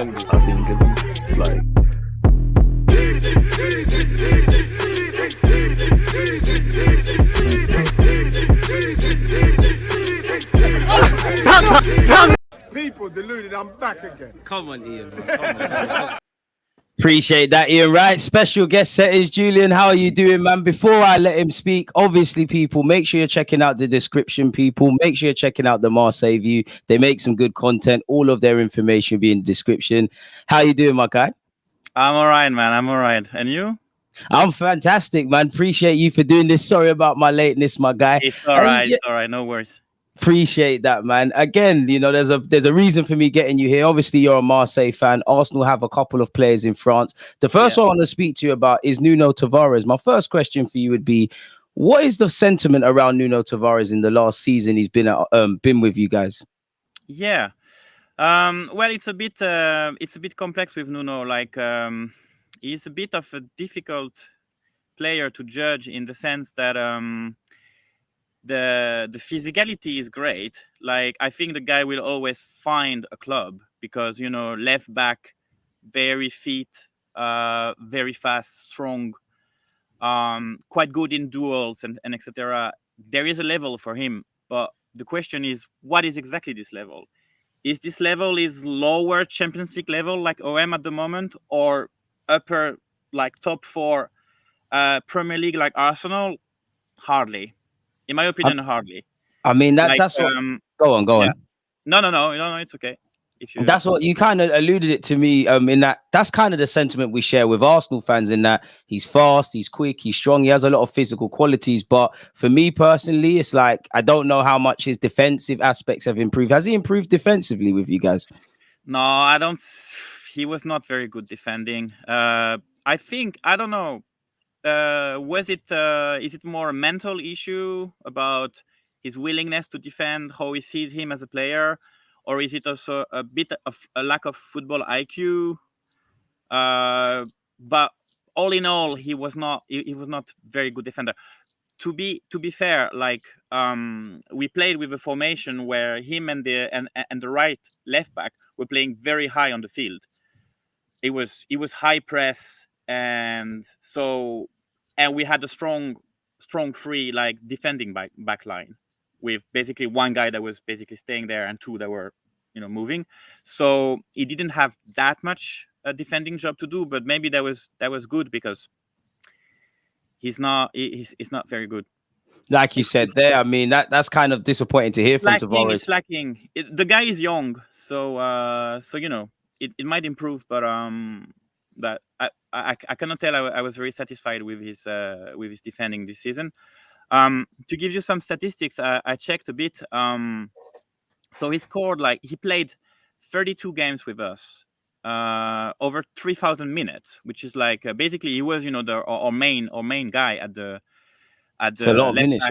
defending, I think, it's like. People deluded, I'm back again. Come on, Ian. Man. Come on. Appreciate that, Ian. Right, special guest set is Julian. How are you doing, man? Before I let him speak, obviously, people, make sure you're checking out the description. People, make sure you're checking out the Marseille View. They make some good content. All of their information will be in the description. How you doing, my guy? I'm all right, man. I'm all right. And you? I'm fantastic, man. Appreciate you for doing this. Sorry about my lateness, my guy. It's all right. It's all right. No worries. Appreciate that, man. Again, you know, there's a reason for me getting you here. Obviously, you're a Marseille fan. Arsenal have a couple of players in France. The first one I want to speak to you about is Nuno Tavares. My first question for you would be, what is the sentiment around Nuno Tavares in the last season he's been with you guys? Yeah. Well, it's a bit complex with Nuno. Like, he's a bit of a difficult player to judge in the sense that the physicality is great. Like, I think the guy will always find a club because, you know, left back, very fit, very fast, strong, quite good in duels and etc. There is a level for him, but the question is, what is exactly this level? Is this level is lower Champions League level like OM at the moment, or upper like top 4 Premier League like Arsenal? Hardly. In my opinion, hardly. I mean, that's what... Go on. Yeah. No, it's okay. That's what you kind of alluded it to me in that's kind of the sentiment we share with Arsenal fans, in that he's fast, he's quick, he's strong, he has a lot of physical qualities. But for me personally, it's like I don't know how much his defensive aspects have improved. Has he improved defensively with you guys? No, I don't. He was not very good defending. I think, I don't know. Is it more a mental issue about his willingness to defend, how he sees him as a player? Or is it also a bit of a lack of football IQ? But all in all, he was not very good defender. To be fair, like we played with a formation where him and the right left back were playing very high on the field. It was high press, and we had a strong free like defending back line, with basically one guy that was basically staying there and two that were, you know, moving. So he didn't have that much a defending job to do, but maybe that was good because he's not very good. Like you said there, I mean that's kind of disappointing to hear from Tavares. It's lacking. The guy is young, so you know it might improve, but I cannot tell. I was very satisfied with his defending this season. To give you some statistics, I checked a bit. So he scored, like, he played 32 games with us, over 3,000 minutes, which is like basically he was, you know, our main guy at the it's a lot of minutes,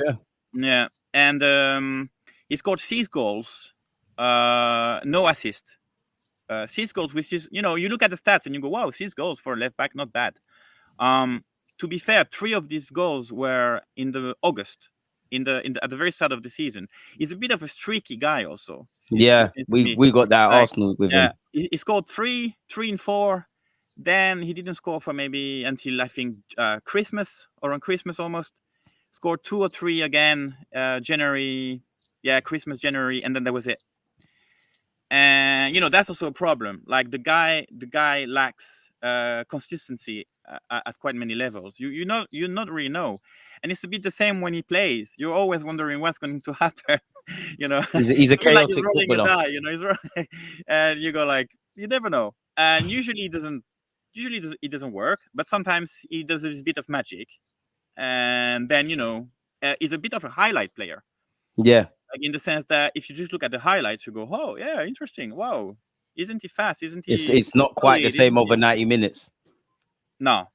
yeah. And he scored 6 goals, no assist. 6 goals, which is, you know, you look at the stats and you go, wow, 6 goals for a left back, not bad. To be fair, 3 of these goals were in the August, at the very start of the season. He's a bit of a streaky guy, also. Yeah, we got that, like, Arsenal with him. He scored 3 and 4. Then he didn't score for maybe until I think Christmas, or on Christmas almost. Scored 2 or 3 again, January. Yeah, Christmas, January, and then that was it. And you know, that's also a problem. Like the guy lacks consistency at quite many levels. You not really know, and it's a bit the same when he plays. You're always wondering what's going to happen. You know, he's a chaotic footballer. Die, you know, he's rolling, and you go like, you never know. And usually it doesn't work, but sometimes he does this bit of magic, and then, you know, he's a bit of a highlight player. Yeah. Like, in the sense that if you just look at the highlights, you go, oh yeah, interesting. Wow, isn't he fast? Isn't he? It's not quite the same over 90 minutes. No,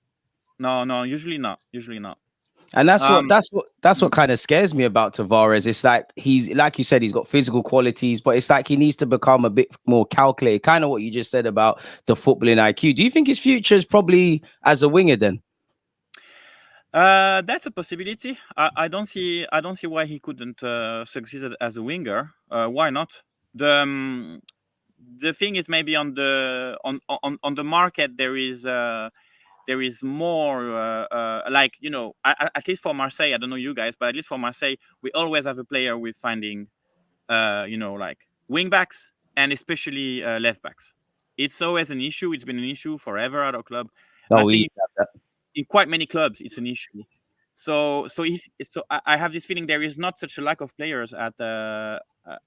usually not. And that's what kind of scares me about Tavares. It's like, he's, like you said, he's got physical qualities, but it's like he needs to become a bit more calculated. Kind of what you just said about the footballing IQ. Do you think his future is probably as a winger then? That's a possibility. I don't see why he couldn't succeed as a winger. Why not? The the thing is maybe on the market there is more like, you know, at least for Marseille, I don't know you guys, but at least for Marseille, we always have a player with finding you know, like wing backs and especially left backs. It's always an issue. It's been an issue forever at our club. And I No, we think in quite many clubs it's an issue. So I have this feeling there is not such a lack of players at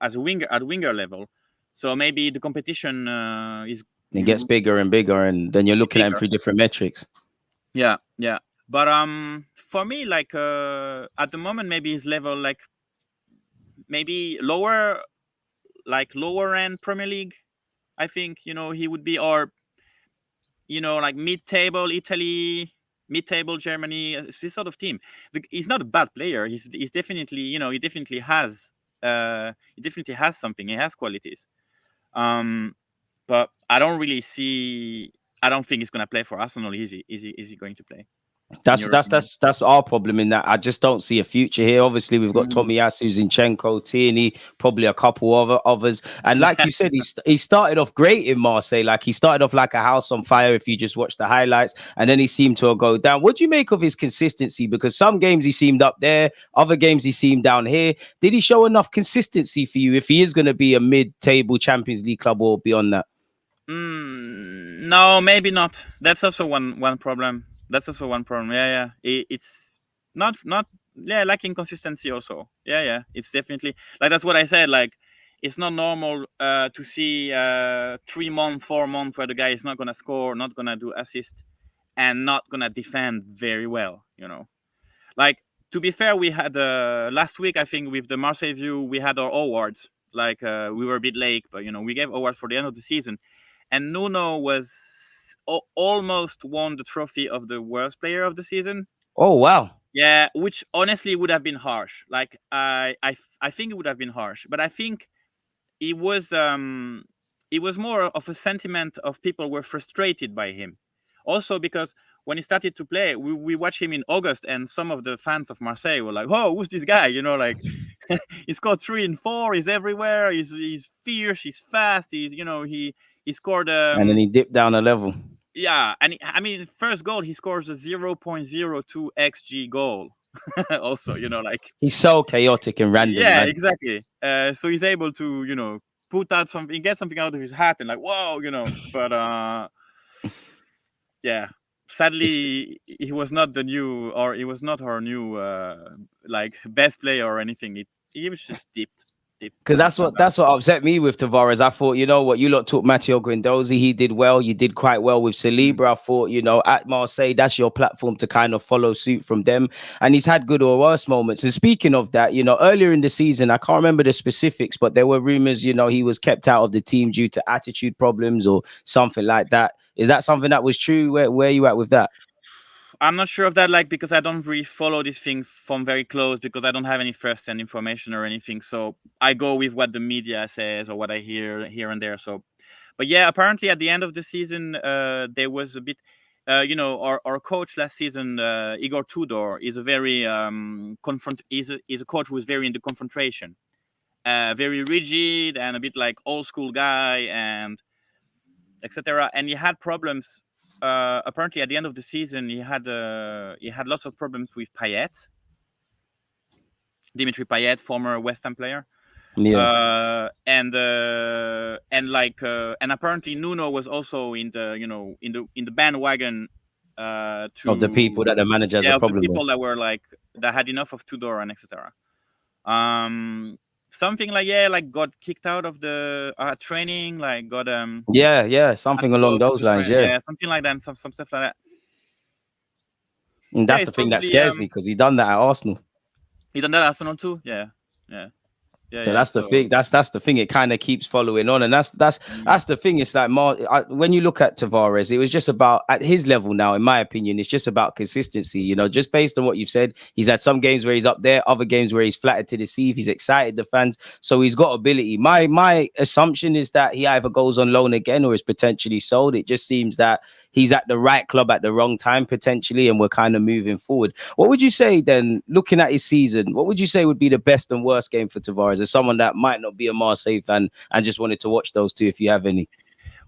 as a winger level. So maybe the competition is it gets bigger and bigger, and then you're looking at him bigger. through different metrics. Yeah. But for me, like at the moment, maybe his level, like maybe lower end Premier League. I think, you know, he would be, or, you know, like mid-table Italy, mid-table Germany, this sort of team. He's not a bad player. He's definitely, you know, he definitely has something. He has qualities. But I don't think he's gonna play for Arsenal. Is he going to play? That's our problem in that I just don't see a future here. Obviously, we've got Tomiyasu, Zinchenko, Tierney, probably a couple of others. And like you said, he started off great in Marseille. Like he started off like a house on fire if you just watch the highlights, and then he seemed to go down. What do you make of his consistency? Because some games he seemed up there, other games he seemed down here. Did he show enough consistency for you if he is going to be a mid-table Champions League club or beyond that? No, maybe not. That's also one problem. Yeah. It's not lacking consistency also. Yeah. It's definitely like, that's what I said. Like, it's not normal to see 3 months, 4 months where the guy is not gonna score, not gonna do assist, and not gonna defend very well. You know, like, to be fair, we had last week, I think, with the Marseille View, we had our awards. Like we were a bit late, but, you know, we gave awards for the end of the season, and Nuno was almost won the trophy of the worst player of the season. Oh, wow. Yeah, which honestly would have been harsh. Like I think it would have been harsh, but I think it was more of a sentiment of people were frustrated by him. Also because when he started to play, we watched him in August, and some of the fans of Marseille were like, "Oh, who's this guy?" You know, like he scored 3 and 4. He's everywhere. He's fierce. He's fast. He scored. And then he dipped down a level. Yeah, and I mean, first goal, he scores a 0.02 xG goal. Also, you know, like, he's so chaotic and random. Yeah, man. Exactly. So he's able to, you know, put out something, get something out of his hat, and like, whoa, you know. But yeah, sadly, he was not our new like best player or anything. He was just dipped. Because that's what upset me with Tavares. I thought, you know what, you lot took Matteo Guendouzi. He did well. You did quite well with Saliba. I thought, you know, at Marseille, that's your platform to kind of follow suit from them. And he's had good or worse moments. And speaking of that, you know, earlier in the season, I can't remember the specifics, but there were rumors, you know, he was kept out of the team due to attitude problems or something like that. Is that something that was true? Where are you at with that? I'm not sure of that, like, because I don't really follow this thing from very close, because I don't have any first-hand information or anything. So I go with what the media says or what I hear here and there. So, but yeah, apparently at the end of the season, there was a bit, you know, our coach last season, Igor Tudor, is a very is a coach who is very into confrontation, very rigid and a bit like old school guy and etc. And he had problems. Apparently, at the end of the season, he had lots of problems with Payet, Dimitri Payet, former West Ham player. Yeah. And apparently Nuno was also in the bandwagon Of the people that the manager has a problem of the people with. that were like, that had enough of Tudor and etc. Something like, got kicked out of the training, like got something along those lines. Yeah, something like that, some stuff like that. And that's the thing that scares me, because he done that at Arsenal. He done that at Arsenal too. Yeah. So that's the thing. That's the thing. It kind of keeps following on, and that's the thing. It's like when you look at Tavares, it was just about, at his level now, in my opinion, it's just about consistency. You know, just based on what you've said, he's had some games where he's up there, other games where he's flattered to deceive. He's excited the fans, so he's got ability. My assumption is that he either goes on loan again or is potentially sold. It just seems that he's at the right club at the wrong time potentially, and we're kind of moving forward. What would you say then, looking at his season? What would you say would be the best and worst game for Tavares Tavares, as someone that might not be a Marseille fan and just wanted to watch those two, if you have any?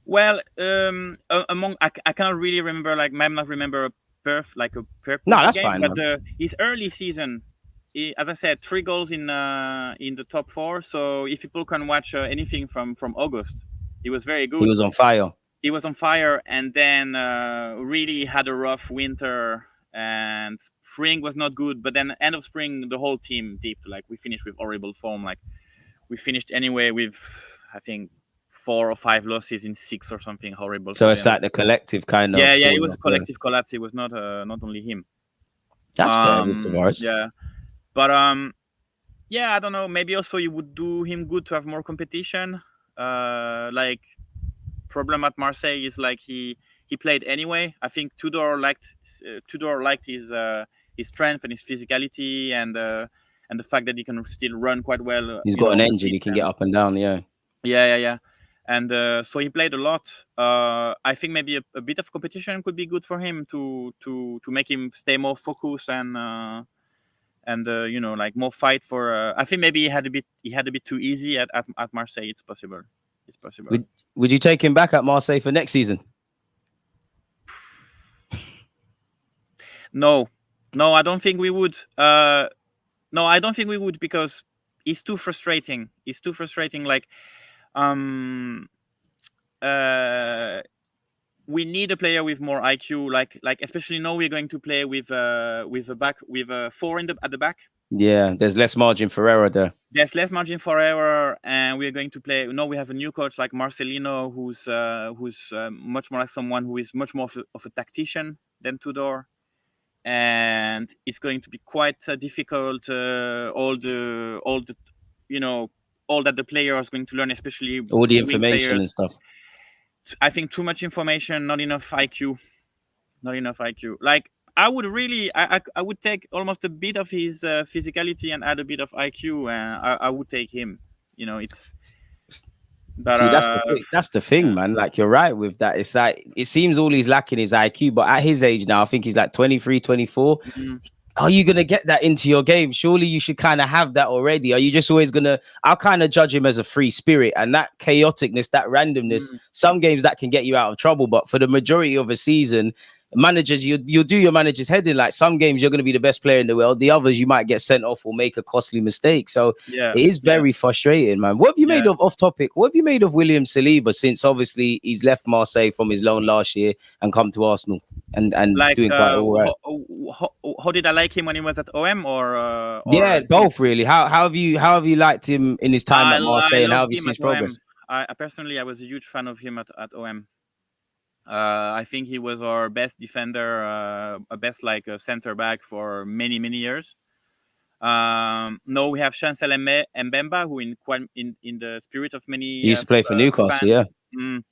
Well, I cannot really remember, like, might not remember a perfect No, that's game, fine, but man. his early season, as I said, 3 goals in the top 4. So if people can watch anything from August, he was very He good. was on fire. He was on fire, and then really had a rough winter, and spring was not good. But then end of spring, the whole team dipped. Like, we finished with horrible form. Like, we finished anyway with, I think, 4 or 5 losses in 6 or something horrible. So it's like the collective kind of. Yeah, it was a falling off, yeah. collective collapse. It was not only him. That's fair with Tavares. Yeah, but yeah, I don't know. Maybe also it would do him good to have more competition. Like, problem at Marseille is, like, he played anyway. I think Tudor liked his strength and his physicality, and the fact that he can still run quite well. He's got an engine. He can get up and down. Yeah. Yeah. And so he played a lot. I think maybe a bit of competition could be good for him to make him stay more focused and like, more fight for. I think maybe he had a bit too easy at Marseille. It's possible. Would you take him back at Marseille for next season? No, I don't think we would. No, I don't think we would, because it's too frustrating. Like, we need a player with more IQ. Like especially now we're going to play with a 4 at the back. Yeah, there's less margin for error there. There's less margin for error, and we're going to play. No, we have a new coach like Marcelino, who's much more like someone who is much more of a tactician than Tudor, and it's going to be quite difficult. All that the player is going to learn, especially all the wing information players. and stuff. I think too much information, not enough IQ. Like, I would really, I would take almost a bit of his physicality and add a bit of IQ, and I would take him. It's. But, see, that's the thing, man. Like, you're right with that. It's like, it seems all he's lacking is IQ, but at his age now, I think he's like 23, 24. Mm-hmm. Are you gonna get that into your game? Surely you should kind of have that already. Are you just always gonna? I'll kind of judge him as a free spirit, and that chaoticness, that randomness. Some games that can get you out of trouble, but for the majority of a season, managers, you'll do your manager's head in. Like, some games you're going to be the best player in the world, the others you might get sent off or make a costly mistake. So it is very frustrating, man. What have you made of, off topic, what have you made of William Saliba, since obviously he's left Marseille from his loan last year and come to Arsenal and like, doing quite all right? How did I like him when he was at OM or yeah, both really. How have you liked him in his time at Marseille, and how have you seen his progress? I personally, I was a huge fan of him at OM. I think he was our best defender, best center back for many years. Now we have Chancel Mbemba, who in the spirit of many he used to play for Newcastle, fans,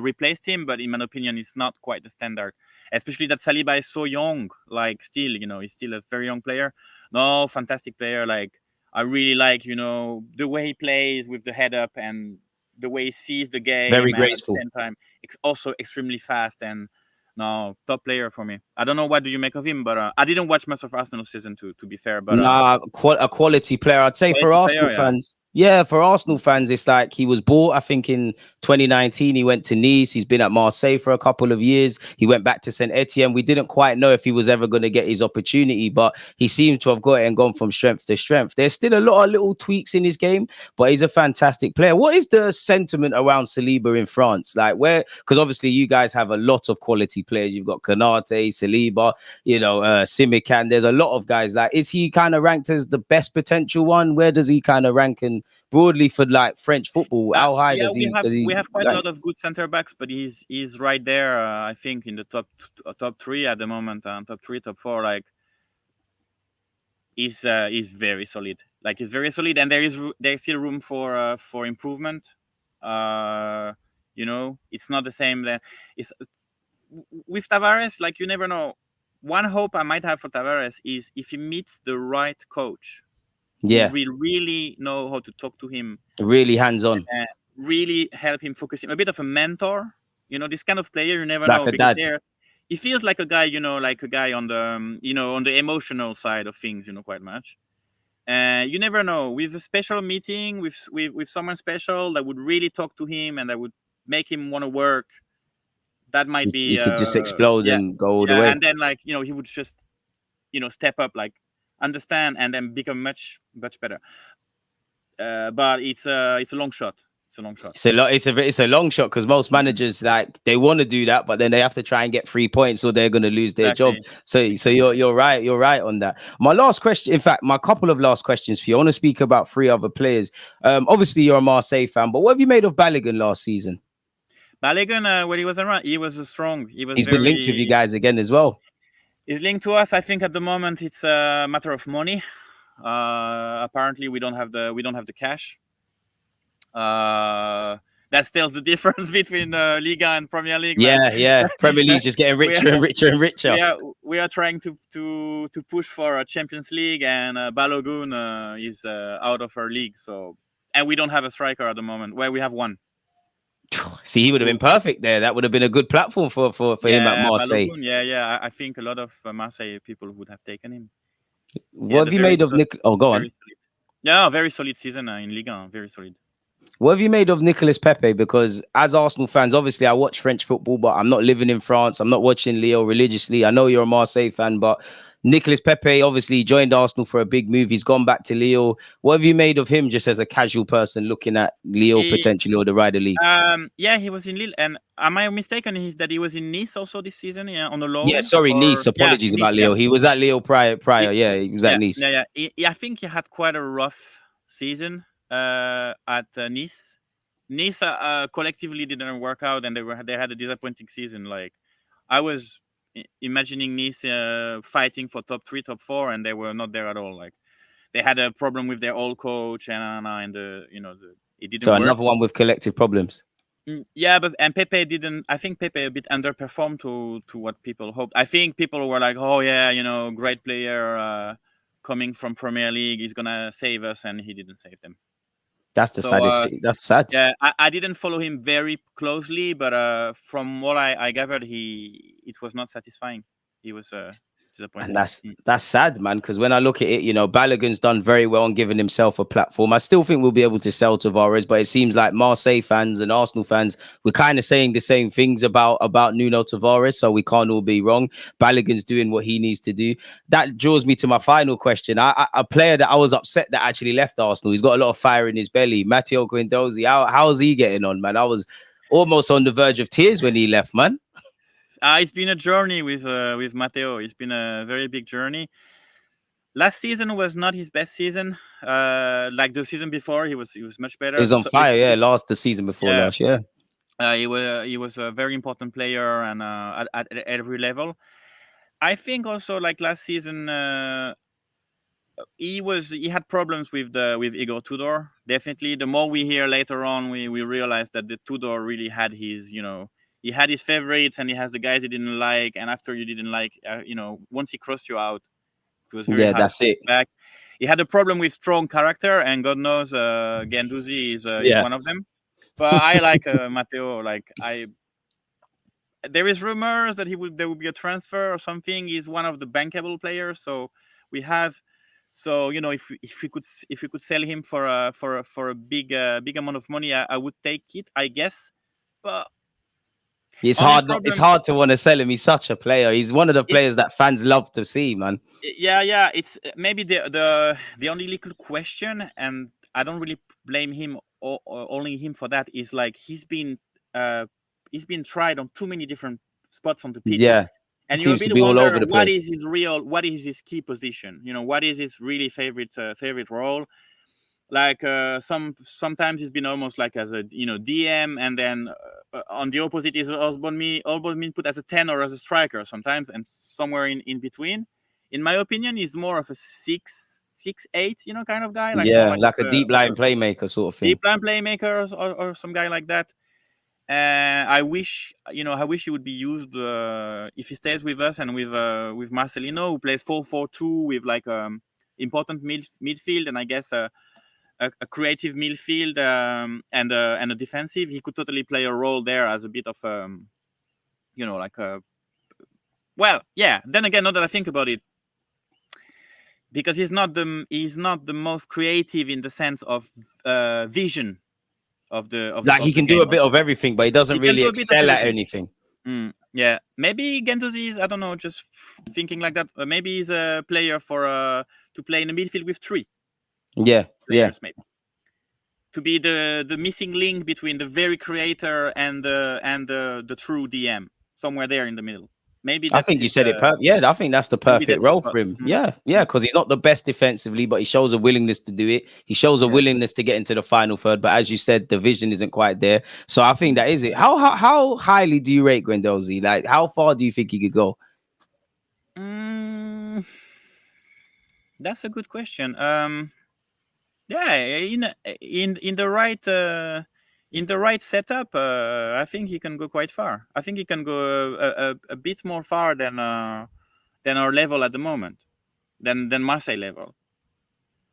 replaced him, but in my opinion, it's not quite the standard. Especially that Saliba is so young. Like, still, he's still a very young player. No, fantastic player. Like, I really like, the way he plays with the head up and the way he sees the game. Very graceful. At the same time, it's also extremely fast, and no, top player for me. I don't know what do you make of him, but I didn't watch much of Arsenal season to be fair. But a quality player, I'd say, for Arsenal fans. Yeah, for Arsenal fans, it's like he was bought, I think, in 2019. He went to Nice. He's been at Marseille for a couple of years. He went back to Saint Etienne. We didn't quite know if he was ever going to get his opportunity, but he seemed to have got it and gone from strength to strength. There's still a lot of little tweaks in his game, but he's a fantastic player. What is the sentiment around Saliba in France? Like, because obviously you guys have a lot of quality players. You've got Konate, Saliba, Simikan. There's a lot of guys. Like, is he kind of ranked as the best potential one? Where does he kind of rank in broadly for like French football? How high does he? We have quite a lot of good center backs, but he's right there. I think in the top 3 at the moment, top 3, top 4. Like, he's very solid. Like, he's very solid, and there's still room for improvement. It's not the same. It's with Tavares. Like, you never know. One hope I might have for Tavares is if he meets the right coach. Yeah, we really know how to talk to him. Really hands-on. Really help him focus him. A bit of a mentor. This kind of player, you never like know. A because dad. He feels like a guy, like a guy on the, on the emotional side of things, quite much. You never know. With a special meeting with someone special that would really talk to him and that would make him want to work, that might He be could just explode yeah, and go all the yeah. way. And then like he would just step up, like understand, and then become much better. But it's a long shot. It's a long shot. It's a long shot because most managers like they want to do that, but then they have to try and get 3 points or they're going to lose their job. Exactly. So you're right. You're right on that. My last question, in fact, my couple of last questions for you. I want to speak about 3 other players. Obviously you're a Marseille fan, but what have you made of Balogun last season? Balogun, when he was around, he was strong. He's been linked with you guys again as well. He's linked to us. I think at the moment it's a matter of money. Apparently we don't have the cash. That's still the difference between Liga and Premier League. Yeah. Premier League's just getting richer and richer and richer. We are trying to push for a Champions League, and Balogun is out of our league. So, and we don't have a striker at the moment. Well, we have one. See, he would have been perfect there. That would have been a good platform for him at Marseille. Balogun, yeah. I think a lot of Marseille people would have taken him. What have you made of Nick? Oh, go on. Yeah, very solid season in Liga. Very solid. What have you made of Nicolas Pepe? Because as Arsenal fans, obviously I watch French football, but I'm not living in France. I'm not watching Lyon religiously. I know you're a Marseille fan, but Nicolas Pepe obviously joined Arsenal for a big move. He's gone back to Lyon. What have you made of him just as a casual person looking at Lyon potentially or the Ryder League? Yeah, he was in Lille. And am I mistaken that he was in Nice also this season, on the loan? Yeah, sorry, Nice. Apologies about Lyon. Yeah. He was at Lyon prior. Yeah, he was at Nice. Yeah. I think he had quite a rough season at Nice. Nice collectively didn't work out, and they had a disappointing season. Like I was imagining Nice fighting for top 3, top 4, and they were not there at all. Like they had a problem with their old coach, and it didn't work. Another one with collective problems. Yeah, and Pepe didn't. I think Pepe a bit underperformed to what people hoped. I think people were like, "Oh yeah, great player coming from Premier League, he's gonna save us," and he didn't save them. That's the saddest thing. That's sad. Yeah, I didn't follow him very closely, but from what I gathered, it was not satisfying. He was disappointing. And that's sad, man, because when I look at it, Balogun's done very well on giving himself a platform. I still think we'll be able to sell Tavares, but it seems like Marseille fans and Arsenal fans, we're kind of saying the same things about Nuno Tavares, so we can't all be wrong. Balogun's doing what he needs to do. That draws me to my final question. A player that I was upset that actually left Arsenal, he's got a lot of fire in his belly. Matteo Guendouzi, how's he getting on, man? I was almost on the verge of tears when he left, man. It's been a journey with Matteo. It's been a very big journey. Last season was not his best season. Like the season before, he was much better. He was on fire, the season before last, yeah. He was a very important player, and at every level. I think also like last season, he had problems with Igor Tudor. Definitely, the more we hear later on, we realize that the Tudor really had his he had his favorites, and he has the guys he didn't like. And after you didn't like, once he crossed you out, it was very hard that's to it. Back. He had a problem with strong character, and God knows, Guendouzi is one of them. But I like Matteo. Like there is rumors that there would be a transfer or something. He's one of the bankable players, so we have. So if we could sell him for a big amount of money, I would take it, I guess. But it's hard to want to sell him. He's such a player. He's one of the players that fans love to see, man. Yeah. It's maybe the only little question, and I don't really blame him or only him for that. Is like he's been tried on too many different spots on the pitch. Yeah. And you really wonder what is his key position? What is his really favorite role? Like sometimes he's been almost like as a DM, and then on the opposite is Osborne been put as a 10 or as a striker sometimes, and somewhere in between. In my opinion, he's more of a 6'8", kind of guy. Like a deep line playmaker sort of thing. Deep line playmaker or some guy like that. I wish he would be used if he stays with us and with Marcelino, who plays 4-4-2 with like important midfield, and I guess a creative midfield and a defensive. He could totally play a role there as a bit of like a. Well, yeah. Then again, now that I think about it, because he's not the most creative in the sense of vision of the Like he of the can do game. a bit of everything, but he doesn't He can really do a bit of excel at everything. anything. Yeah, maybe Gendouzi is, I don't know, just thinking like that. Maybe he's a player for to play in the midfield with 3 Yeah, players, maybe to be the missing link between the very creator and the true DM, somewhere there in the middle. Maybe I that's think you said it. I think that's the maybe perfect that's his role spot. for him. Yeah, because he's not the best defensively, but he shows a willingness to do it. He shows a willingness to get into the final third. But as you said, the vision isn't quite there. So I think that is it. How highly do you rate Guendouzi? Like, how far do you think he could go? That's a good question. Yeah, in the right setup, I think he can go quite far. I think he can go a bit more far than our level at the moment, than Marseille level.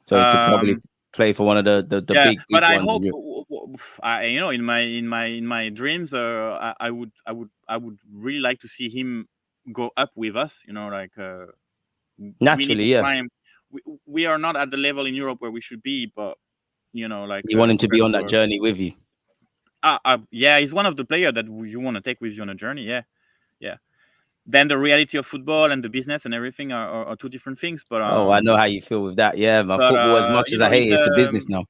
So he could probably play for one of the yeah, big but I ones. hope, in my dreams, I would really like to see him go up with us. Like Naturally, we need to yeah. climb. We are not at the level in Europe where we should be, but like You want him to be compared on to that journey with you. yeah, he's one of the players that you want to take with you on a journey. Yeah. Then the reality of football and the business and everything are 2 different things. But I know how you feel with that. Yeah, man. Football, as much as I hate it, it's a business now.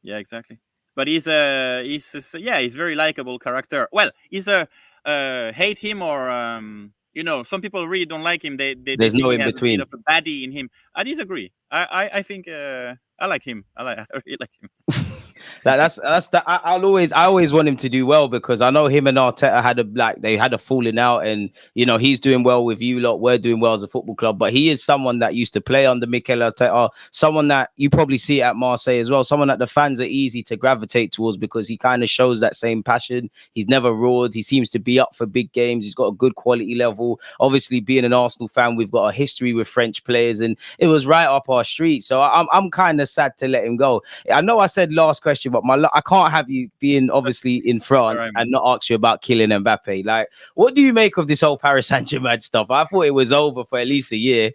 Yeah, exactly. But he's very likable character. Well, he's a hate him or some people really don't like him. They There's think no he in has between. a bit of a baddie in him. I disagree. I think I like him. I really like him. I always want him to do well, because I know him and Arteta had a falling out, and he's doing well with you lot. We're doing well as a football club, but he is someone that used to play under Mikel Arteta, someone that you probably see at Marseille as well, someone that the fans are easy to gravitate towards because he kind of shows that same passion. He's never roared. He seems to be up for big games. He's got a good quality level. Obviously, being an Arsenal fan, we've got a history with French players, and it was right up our street. So I'm kind of sad to let him go. I know I said last question, but I can't have you being obviously in France and not ask you about Kylian Mbappe. Like, what do you make of this whole Paris Saint-Germain stuff? I thought it was over for at least a year.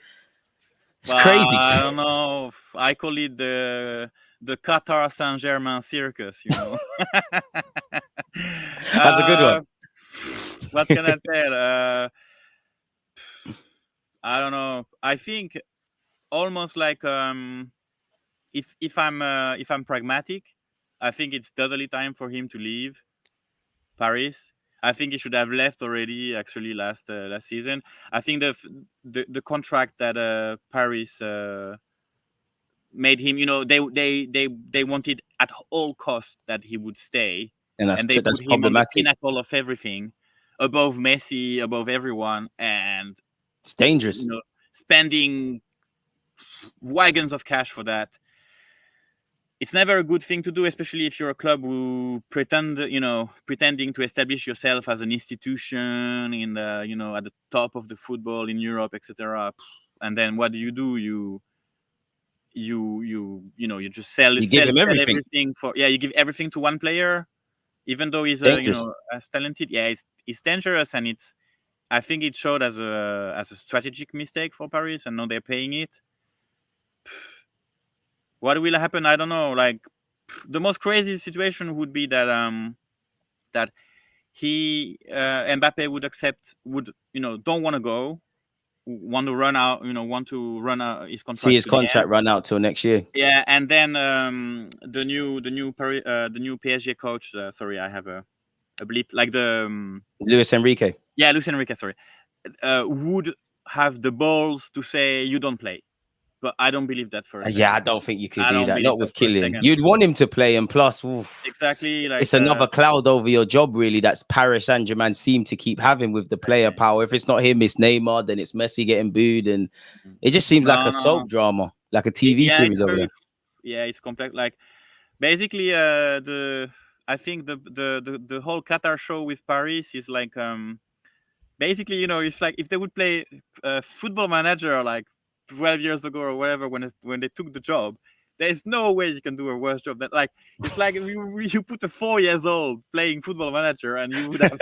It's crazy. I don't know. I call it the Qatar Saint-Germain circus. That's a good one. What can I say? I don't know. I think almost like if I'm pragmatic, I think it's totally time for him to leave Paris. I think he should have left already. Actually, last season. I think the contract that Paris made him. They wanted at all costs that he would stay, and they that's put him on the problematic. pinnacle of everything, above Messi, above everyone, and it's dangerous. Spending wagons of cash for that. It's never a good thing to do, especially if you're a club who pretending to establish yourself as an institution in the at the top of the football in Europe, etc. And then what do? You just sell everything for you give everything to one player, even though he's as talented. Yeah, it's dangerous, and I think it showed as a strategic mistake for Paris, and now they're paying it. What will happen? I don't know. Like, the most crazy situation would be that Mbappe don't want to go, want to run out his contract. See his contract run out till next year. Yeah, and then the new PSG coach. Sorry, I have a bleep. Like the Luis Enrique. Yeah, Luis Enrique. Sorry, would have the balls to say you don't play. But I don't believe that for a second. Yeah, I don't think you could do that. Not with Kylian. Second. You'd want him to play, and plus, exactly, like, it's another cloud over your job, really. That's Paris Saint-Germain seem to keep having with the player power. If it's not him, it's Neymar. Then it's Messi getting booed, and it just seems like a soap drama, like a TV series over there. Yeah, it's complex. Like, basically, I think the whole Qatar show with Paris is like, basically, it's like if they would play Football Manager like 12 years ago or whatever, when they took the job, there's no way you can do a worse job. That, like, it's like you put a 4 years old playing Football Manager, and you would have.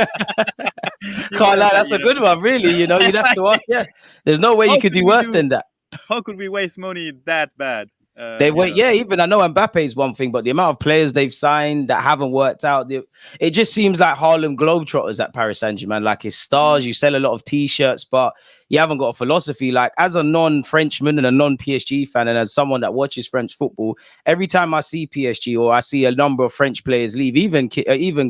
Can't lie, that's a good one, really. You'd have to ask. Yeah, there's no way you could do worse than that. How could we waste money that bad? They wait, yeah. Even I know Mbappe is one thing, but the amount of players they've signed that haven't worked out, it just seems like Harlem Globetrotters at Paris Saint-Germain. Like it's stars, you sell a lot of T-shirts, but you haven't got a philosophy. Like as a non-Frenchman and a non-PSG fan, and as someone that watches French football, every time I see PSG or I see a number of French players leave, even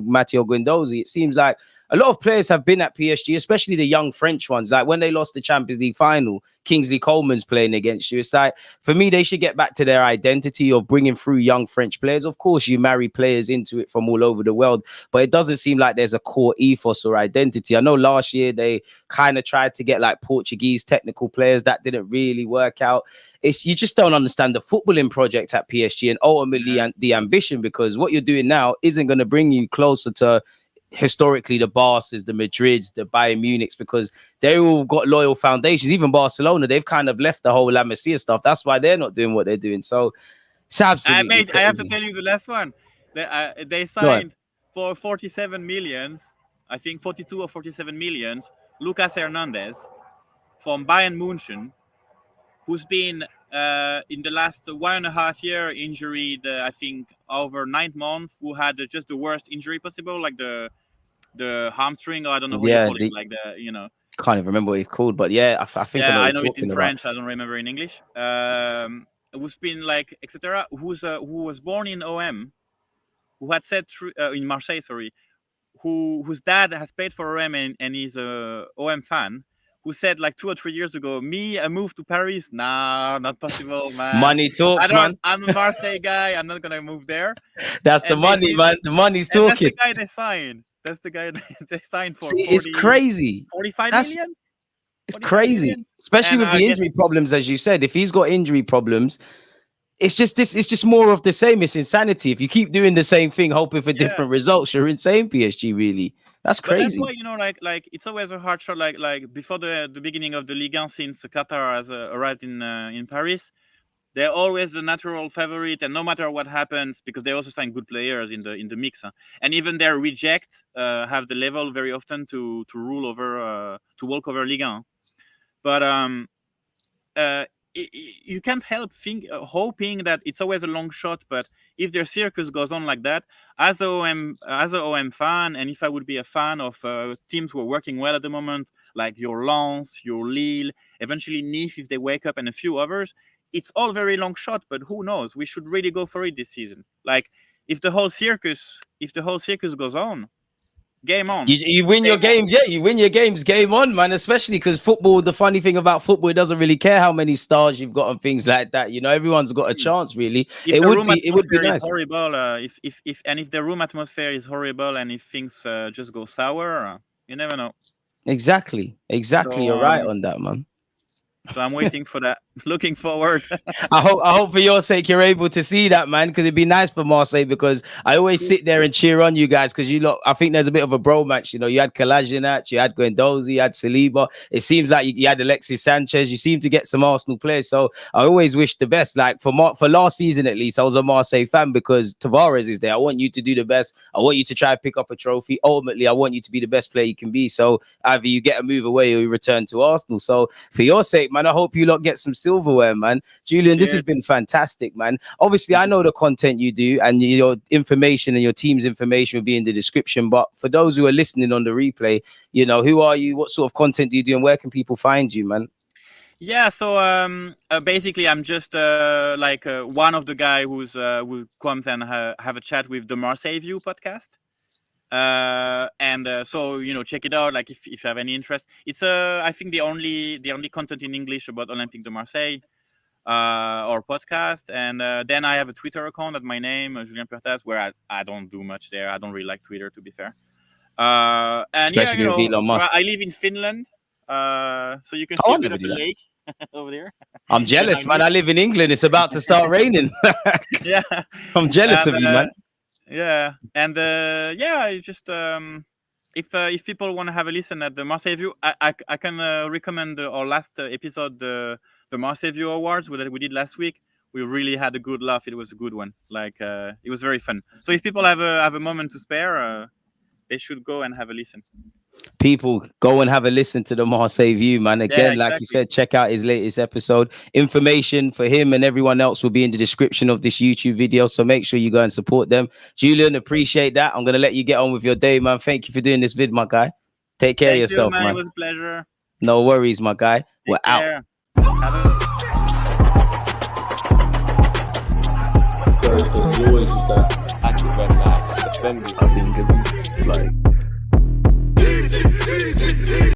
Matteo Guendouzi, it seems like a lot of players have been at PSG, especially the young French ones. Like when they lost the Champions League final, Kingsley Coleman's playing against you. It's like, for me, they should get back to their identity of bringing through young French players. Of course, you marry players into it from all over the world, but it doesn't seem like there's a core ethos or identity. I know last year they kind of tried to get like Portuguese technical players. That didn't really work out. It's you just don't understand the footballing project at PSG and ultimately the ambition, because what you're doing now isn't going to bring you closer to historically the Barca's, the Madrids, the Bayern Munich's, because they all got loyal foundations. Even Barcelona, they've kind of left the whole La Masia stuff. That's why they're not doing what they're doing. So it's absolutely crazy. I have to tell you the last one. They signed for 47 millions, I think 42 or 47 millions, Lucas Hernandez from Bayern München, who's been in the last 1.5 year injured, I think over 9 months, who had just the worst injury possible, like the hamstring, or I don't know how you call it, like can't even remember what it's called, but yeah, I think I know, I know it in French. I don't remember in English. Who's been like etc. Who was born in OM, who had said in Marseille, sorry, whose dad has played for OM and he's a OM fan, who said like 2 or 3 years ago, I moved to Paris. Nah, not possible, man. Money talks, man. I'm a Marseille guy. I'm not gonna move there. That's the money, man. The money's talking. That's the guy they signed. That's the guy they signed for. See, it's crazy. 45 million. It's crazy, million? Especially with the injury problems, as you said. If he's got injury problems, it's just more of the same. It's insanity. If you keep doing the same thing, hoping for different results, you're insane, PSG. Really, that's crazy. But that's why, like it's always a hard shot. Like before the beginning of the Ligue 1, since Qatar has arrived in Paris, they're always the natural favorite, and no matter what happens, because they also sign good players in the mix, and even their reject have the level very often to rule over to walk over Ligue 1. But you can't help hoping that it's always a long shot. But if their circus goes on like that, as an OM fan, and if I would be a fan of teams who are working well at the moment, like your Lens, your Lille, eventually Nice, if they wake up, and a few others, it's all very long shot. But who knows? We should really go for it this season. Like if the whole circus goes on, game on. You win your games, you win your games, game on, man. Especially because football, the funny thing about football, it doesn't really care how many stars you've got and things like that. You know, everyone's got a chance, really. It would be nice. Horrible, if the room atmosphere is horrible, and if things just go sour, you never know. Exactly. So, you're right on that, man. So I'm waiting for that. Looking forward. I hope for your sake you're able to see that, man, because it'd be nice for Marseille, because I always sit there and cheer on you guys, because I think there's a bit of a bro match. You know, you had Kolasinac, you had Guendouzi, you had Saliba. It seems like you had Alexis Sanchez. You seem to get some Arsenal players. So I always wish the best. Like for last season, at least, I was a Marseille fan because Tavares is there. I want you to do the best. I want you to try and pick up a trophy. Ultimately, I want you to be the best player you can be. So either you get a move away or you return to Arsenal. So for your sake, man, I hope you lot get some silverware, man. Julian, this has been fantastic, man. Obviously, I know the content you do, and your information and your team's information will be in the description. But for those who are listening on the replay, you know, who are you? What sort of content do you do, and where can people find you, man? Yeah, so basically, I'm just one of the guy who comes and have a chat with the Marseille View podcast. So you know, check it out. Like if you have any interest, it's I think the only content in English about Olympique de Marseille or podcast. And then I have a Twitter account at my name, Julien Pertas, where I don't do much there. I don't really like Twitter, to be fair. And especially with Elon Musk. I live in Finland, so you can see a bit of the lake over there. I'm jealous, man. I live in England. It's about to start raining. Yeah, I'm jealous of you, man. Yeah, and just if people want to have a listen at the Marseille View, I can recommend our last episode, the Marseille View Awards that we did last week. We really had a good laugh. It was a good one. Like it was very fun. So if people have a moment to spare, they should go and have a listen. People, go and have a listen to the Marseille View, man. Again, Yeah, like you exactly. said, check out his latest episode. Information for him and everyone else will be in the description of this YouTube video, so make sure you go and support them. Julian, appreciate that. I'm gonna let you get on with your day, man. Thank you for doing this vid, my guy. Take care of Thank yourself, you, man. man. It was a pleasure. No worries, my guy. We're Take out. care. Have a Because you always use that active red light, defending. I think it's like